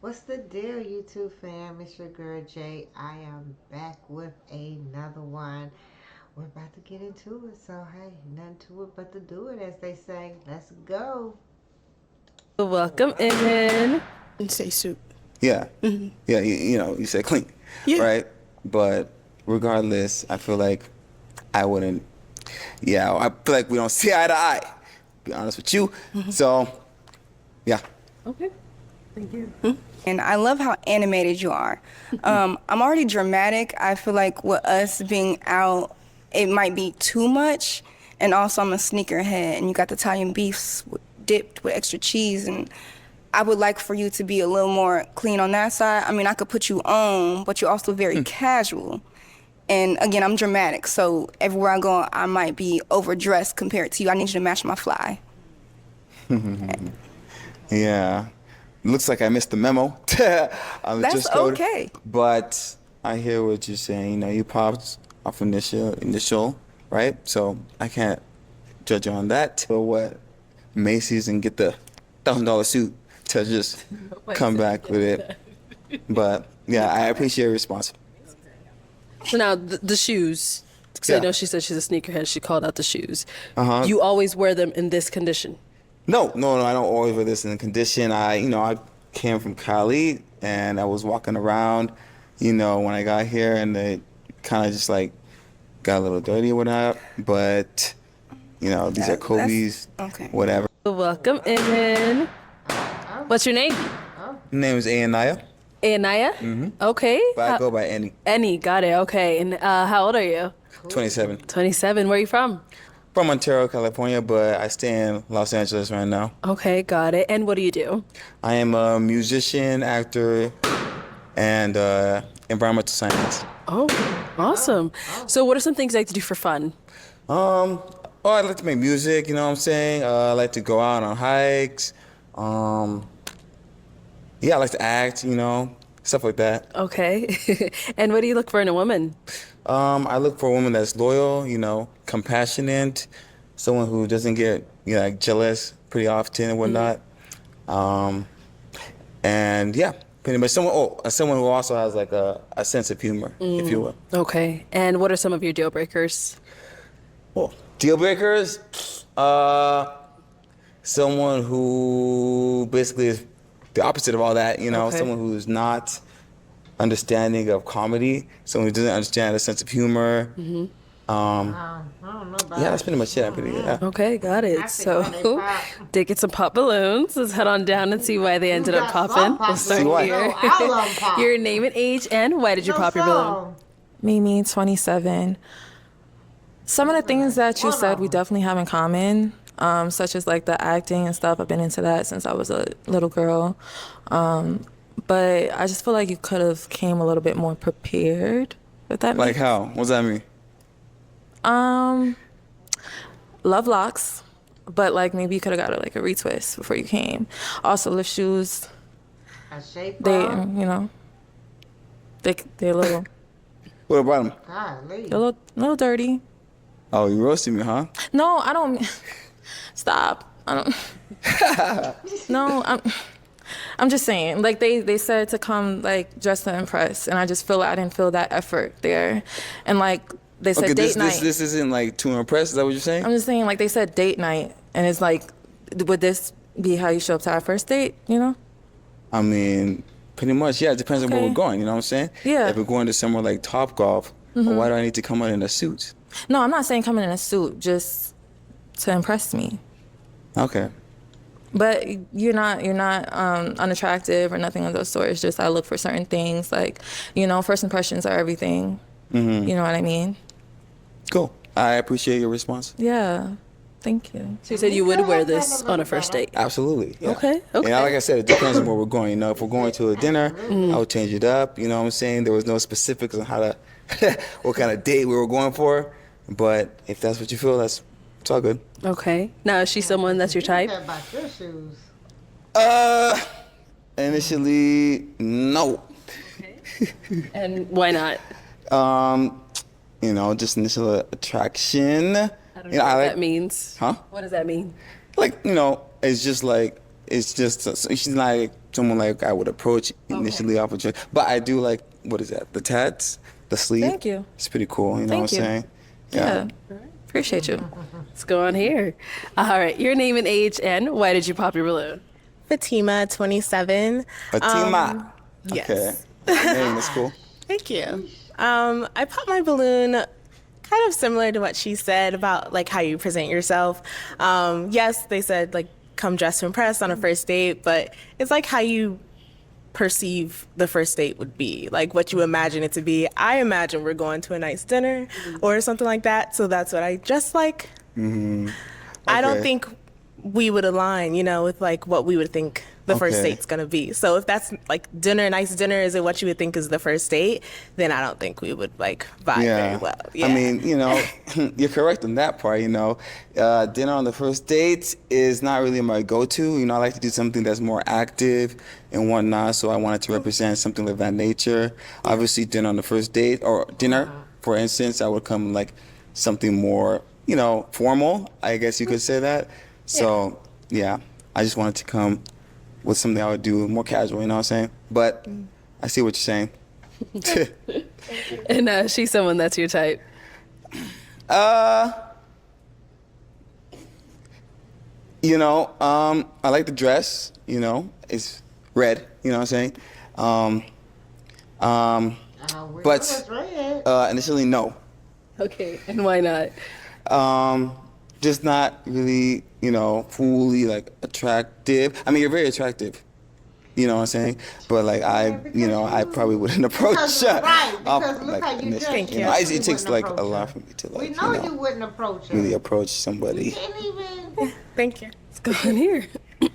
What's the deal, YouTube fam? It's your girl Jay. I am back with another one. We're about to get into it, so hey, nothing to it but to do it, as they say. Let's go. Welcome in. And say soup. Yeah. Yeah, you said clean, Yeah. right? But regardless, I feel like I wouldn't, I feel like we don't see eye to eye, be honest with you. So, yeah. Okay. Thank you. And I love how animated you are. I'm already dramatic. I feel like with us being out, it might be too much. And also, I'm a sneakerhead, and you got the Italian beefs dipped with extra cheese. And I would like for you to be a little more clean on that side. I mean, I could put you on, but you're also very casual. And again, I'm dramatic, so everywhere I go, I might be overdressed compared to you. I need you to match my fly. Yeah. Looks like I missed the memo on the That's dress code. okay. But I hear what you're saying. You popped off initial, right? So I can't judge you on that. But what? Macy's and get the $1,000 suit to just come back with it. But yeah, I appreciate your response. So now the shoes. Because I Yeah. know she said she's a sneakerhead. She called out the shoes. Uh-huh. You always wear them in this condition. No, I don't always wear this in condition. I came from Cali and I was walking around, when I got here and it kind of just like got a little dirty or whatnot. But, these are That's- Kobe's, okay. whatever. Welcome in. What's your name? My name is Anaya, Anaya? Okay. but I go by Annie, Annie, got it. Okay. And how old are you? 27. 27. Where are you from? From Ontario, California, but I stay in Los Angeles right now. Okay, got it. And what do you do? I am a musician, actor, and environmental scientist. Oh, awesome. So what are some things you like to do for fun? I like to make music, you know what I'm saying? I like to go out on hikes. I like to act, stuff like that. Okay. And what do you look for in a woman? I look for a woman that's loyal, compassionate, someone who doesn't get, like jealous pretty often and whatnot. And yeah, pretty much someone who also has like a sense of humor, if you will. Okay. And what are some of your deal breakers? Well, deal breakers, someone who basically is the opposite of all that, Okay. someone who's not understanding of comedy, someone who doesn't understand a sense of humor. I don't know about Yeah, that's pretty much it. Okay, got I it. think So, when they pop- did get some pop balloons. Let's head on down and see why they ended up got popping. some pop We'll start See why. here. balloons. No, all of 'em pop. Your name and age, and why did you pop your balloon? Mimi, 27. Some of the things that you said we definitely have in common, such as like the acting and stuff. I've been into that since I was a little girl. But I just feel like you could have came a little bit more prepared. If that Like makes how? What does that mean? Love locks, but like maybe you could have got like a retwist before you came. Also, lift shoes. A shape They, up. they're a little, What about him? Golly. they're a little dirty. Oh, you roasted me, huh? No, I don't. Stop. I don't. No, I'm just saying. Like they said to come like dressed to impress, and I just feel like I didn't feel that effort there, and like they said Okay, date night. this isn't like to impress. Is that what you're saying? I'm just saying like they said date night, and it's like, would this be how you show up to our first date? I mean, pretty much, yeah. It depends on where Okay. we're going. You know what I'm saying? Yeah. If we're going to somewhere like Top Golf, why do I need to come out in a suit? No, I'm not saying coming in a suit just to impress me. Okay. But you're not unattractive or nothing of those sorts. It's just I look for certain things like, first impressions are everything. You know what I mean? Cool. I appreciate your response. Yeah. Thank you. So you said you would wear this on a first date. Absolutely. Yeah. Okay, okay. And like I said, it depends on where we're going. If we're going to a dinner, I would change it up. You know what I'm saying? There was no specifics on how to, what kind of date we were going for. But if that's what you feel, it's all good. Okay. Now, is she someone that's your type? What about your shoes? Initially, no. And why not? Just initial attraction. I don't know what that means. Huh? What does that mean? Like, it's just like, she's not like someone like I would approach initially off of dress. But I do like, what is that? The tats, the sleeve. Thank you. It's pretty cool. You know Thank what I'm you. saying? Yeah. Appreciate you. Let's go on here. All right, your name and age, and why did you pop your balloon? Fatima, 27. Fatima. Yes. Okay. Name is cool. Thank you. I popped my balloon kind of similar to what she said about like how you present yourself. Yes, they said like come dressed to impress on a first date, but it's like how you perceive the first date would be, like what you imagine it to be. I imagine we're going to a nice dinner or something like that, so that's what I dress like. I don't Okay. think we would align, you know, with like what we would think the first Okay. date's gonna be. So if that's like dinner, nice dinner, is it what you would think is the first date? Then I don't think we would like vibe very well. Yeah. I mean, you know, you're correct on that part, you know. Dinner on the first date is not really my go-to. You know, I like to do something that's more active and whatnot, so I wanted to represent something of that nature. Obviously, dinner on the first date, or dinner, for instance, I would come like something more, you know, formal, I guess you could say that. So, yeah, I just wanted to come with something I would do more casual, you know what I'm saying? But I see what you're saying. And she's someone that's your type. You know, I like the dress, you know, it's red, you know what I'm saying? But But initially, no. Okay, and why not? Just not really, you know, fully like attractive. I mean, you're very attractive. You know what I'm saying? But like you know, I probably wouldn't approach. Because look how you initially, dress. Thank you. know, it You takes wouldn't like a approach lot her. for me to We like, know you you know, wouldn't approach her. really approach somebody. You can't even Thank you. Let's go on here.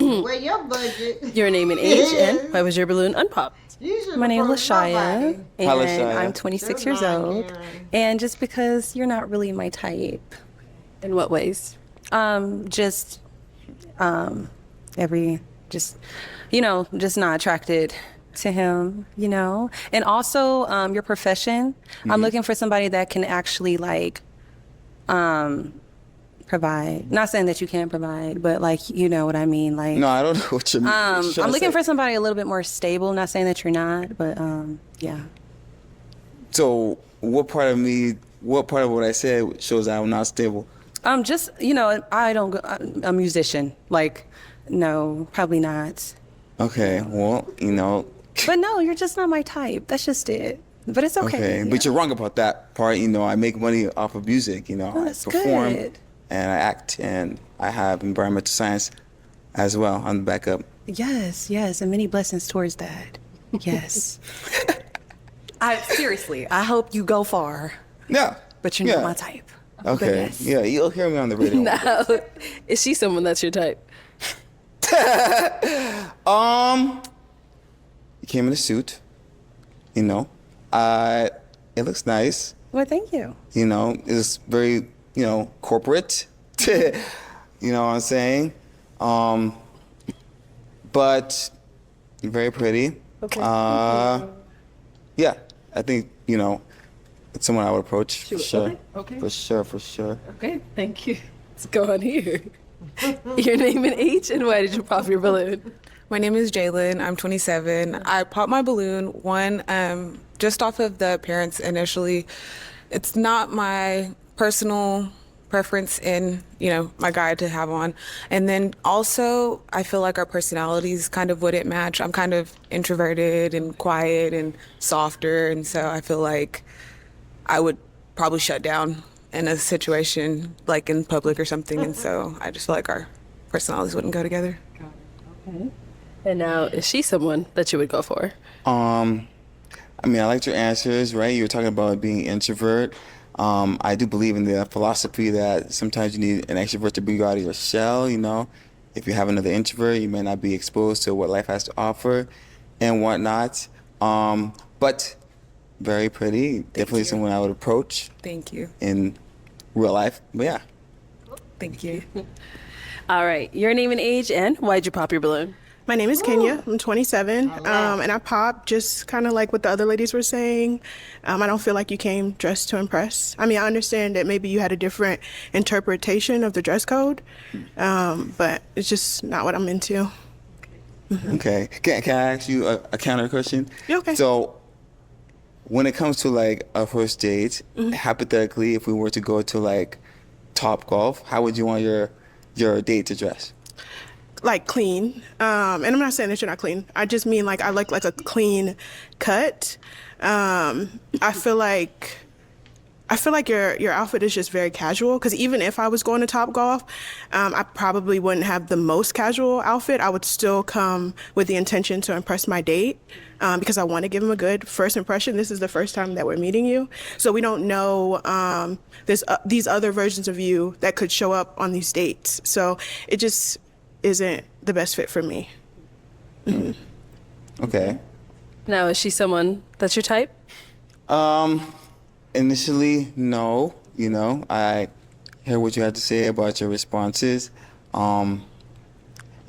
wear your budget. Your name and age, and why was your balloon unpopped? You shouldn't My name is approach Lashaya, nobody. and Hi, Lashaya. I'm 26 You're years not, old. Karen. And just because you're not really my type, In what ways? just just just not attracted to him, you know. And also your profession. I'm looking for somebody that can actually like provide. Not saying that you can't provide, but like you know what I mean. Like No, I don't know what you mean. I'm looking for somebody a little bit more stable. Not saying that you're not, but yeah. So, what part of what I said shows that I'm not stable? Just I don't go. I'm a musician. Like, no, probably not. Okay, well, you know, But no, you're just not my type. That's just it. But it's okay. okay, yeah. but you're wrong about that part. You know, I make money off of music. You know, Oh, I that's perform good. and I act, and I have environmental science as well on the backup. Yes, and many blessings towards that. Yes. Seriously, I hope you go far, Yeah, but you're yeah. not my type. But Okay, yes. yeah, you'll hear me on the radio. No. Is she someone that's your type? You came in a suit. You know, it looks nice. Well, thank you. You know, it's very, you know, corporate. You know what I'm saying? But very pretty. Okay. Yeah, I think, you know, it's someone I would approach for sure. Okay. For sure. Okay, thank you. Let's go on here. Your name and age, and why did you pop your balloon? My name is Jalen. I'm 27. I popped my balloon, just off of the appearance initially. It's not my personal preference in, my guy to have on. And then also, I feel like our personalities kind of wouldn't match. I'm kind of introverted and quiet and softer. And so I feel like I would probably shut down in a situation like in public or something. And so I just feel like our personalities wouldn't go together. Okay. And now, is she someone that you would go for? I mean, I liked your answers, right? You were talking about being introvert. I do believe in the philosophy that sometimes you need an extrovert to bring you out of your shell, you know. If you have another introvert, you may not be exposed to what life has to offer and whatnot. But very pretty. Definitely someone I would approach Thank you. in real life. But yeah. Thank you. All right, your name and age, and why'd you pop your balloon? My name is Kenya. I'm 27, and I popped just kind of like what the other ladies were saying. I don't feel like you came dressed to impress. I mean, I understand that maybe you had a different interpretation of the dress code, but it's just not what I'm into. Okay. Can I ask you a counter question? Yeah, okay. So, when it comes to like a first date, hypothetically, if we were to go to like Top Golf, how would you want your date to dress? Like clean. And I'm not saying that you're not clean. I just mean like I like a clean cut. I feel like your outfit is just very casual, because even if I was going to Top Golf, I probably wouldn't have the most casual outfit. I would still come with the intention to impress my date, because I want to give him a good first impression. This is the first time that we're meeting you, so we don't know there's these other versions of you that could show up on these dates. So it just isn't the best fit for me. Okay. Now, is she someone that's your type? Initially, no. You know, I hear what you had to say about your responses. You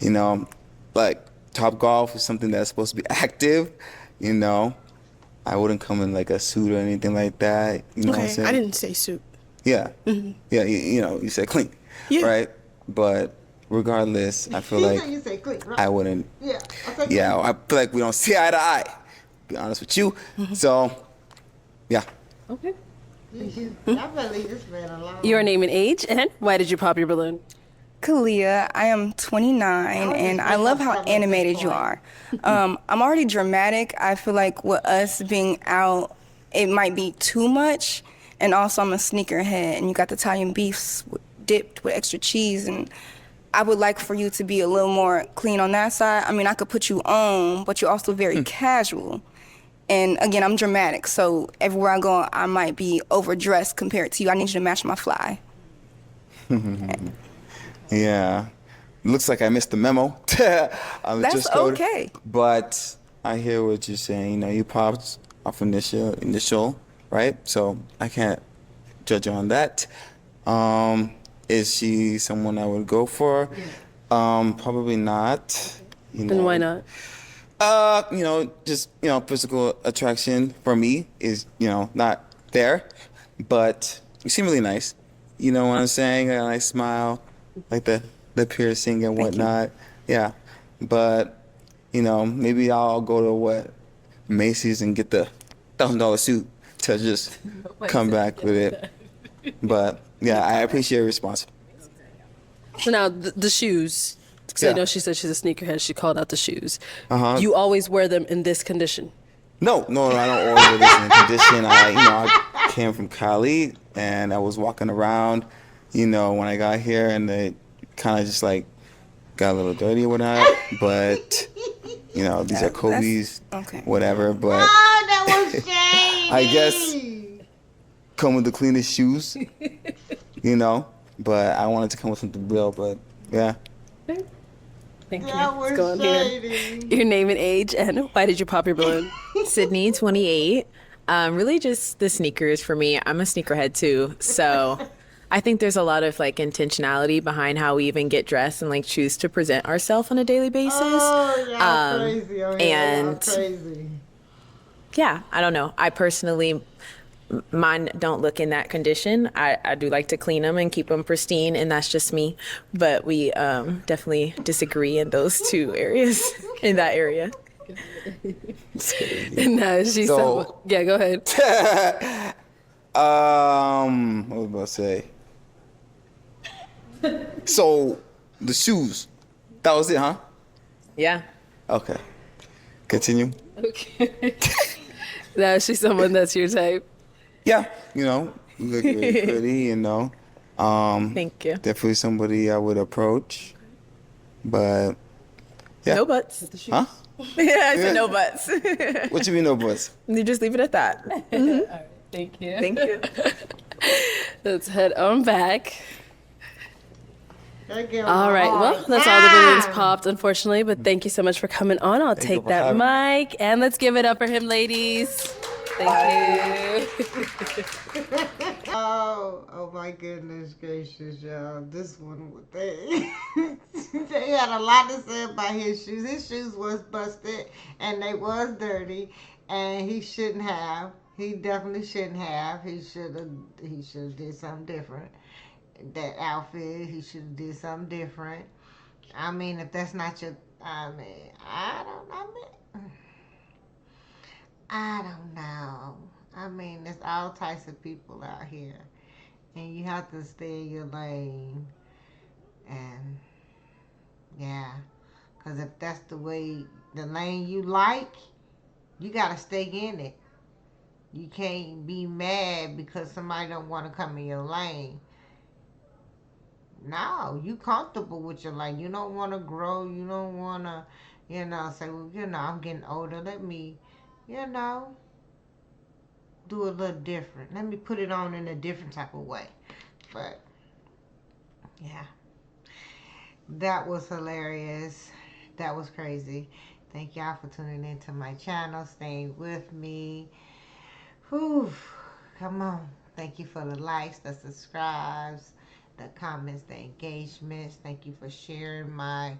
know, like Top Golf is something that's supposed to be active. You know, I wouldn't come in like a suit or anything like that. You know what I'm Okay, saying? I didn't say suit. Yeah. Yeah, you know, you said clean. Yeah. Right? But regardless, I feel like You say click, right? I wouldn't. Yeah. I say Yeah, I feel like we don't see eye to eye. Be honest with you. So, yeah. Okay. I better leave this man alone. Your name and age, and why did you pop your balloon? Kalia, I am 29, and I love how animated you are. I'm already dramatic. I feel like with us being out, it might be too much. And also, I'm a sneakerhead, and you got the Italian beefs dipped with extra cheese, and I would like for you to be a little more clean on that side. I mean, I could put you on, but you're also very casual. And again, I'm dramatic, so everywhere I go, I might be overdressed compared to you. I need you to match my fly. Yeah. Looks like I missed the memo. on the That's dress code. okay. But I hear what you're saying. You know, you popped off initial, right? So I can't judge you on that. Is she someone I would go for? Probably not. You Then know. why not? You know, just, you know, physical attraction for me is, you know, not there. But you seem really nice. You know what I'm saying? A nice smile, like the piercing and whatnot. Yeah. But, you know, maybe I'll go to Macy's and get the $1,000 suit to just come back with it. But yeah, I appreciate your response. So now, the shoes. Because I Yeah. know she said she's a sneakerhead. She called out the shoes. Uh-huh. You always wear them in this condition. No, I don't order this in condition. I came from Cali and I was walking around, you know, when I got here, and it kind of just like got a little dirty or whatnot. But, you know, these are Kobe's, okay. whatever. But Oh, that was shady. I guess come with the cleanest shoes, you know. But I wanted to come with something real. But yeah. Thank you. That was Let's go on here. shady. Your name and age, and why did you pop your balloon? Sydney, 28. Really just the sneakers for me. I'm a sneakerhead too. So I think there's a lot of like intentionality behind how we even get dressed and like choose to present ourselves on a daily basis. Oh, y'all crazy on here. Y'all and crazy. yeah, I don't know. I personally, mine don't look in that condition. I do like to clean them and keep them pristine, and that's just me. But we definitely disagree in those two areas, in that area. No, she So- said, yeah, go ahead. What was I about to say? So the shoes, that was it, huh? Yeah. Okay. Continue. Okay. Now, is she someone that's your type? Yeah, you know, you look really pretty, you know. Thank you. Definitely somebody I would approach. But yeah. No buts. Huh? Yeah, I said no buts. What you mean no buts? You just leave it at that. Thank you. Thank you. Let's head on back. That girl All right. hard. Well, that's all the balloons popped, unfortunately. But thank you so much for coming on. I'll you take for that having me. mic, and let's give it up for him, ladies. Thank you. Oh my goodness gracious, y'all. This one, they had a lot to say about his shoes. His shoes was busted and they was dirty, and he shouldn't have. He definitely shouldn't have. He should have did something different. That outfit, he should have did something different. I mean, if that's not your, I mean, I don't know. I mean, there's all types of people out here, and you have to stay in your lane. And yeah, because if that's the lane you like, you gotta stay in it. You can't be mad because somebody don't want to come in your lane. No, you comfortable with your lane. You don't want to grow. You don't want to, say, well, I'm getting older. Let me, you know, do a little different. Let me put it on in a different type of way. But, yeah. That was hilarious. That was crazy. Thank y'all for tuning into my channel, staying with me. Whew. Come on. Thank you for the likes, the subscribes, the comments, the engagements. Thank you for sharing my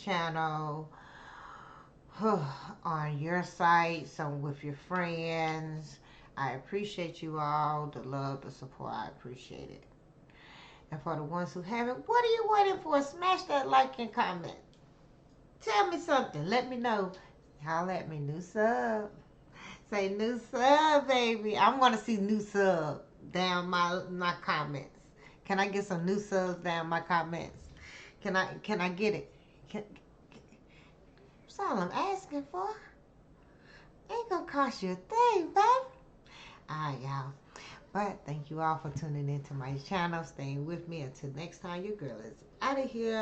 channel on your site, some with your friends. I appreciate you all. The love, the support, I appreciate it. And for the ones who haven't, what are you waiting for? Smash that like and comment. Tell me something. Let me know. Holla at me. New sub. Say new sub, baby. I want to see new sub down my comments. Can I get some new subs down my comments? Can I get it? That's all I'm asking for. Ain't gonna cost you a thing, baby. Alright, y'all. But thank you all for tuning into my channel, staying with me. Until next time, your girl is out of here.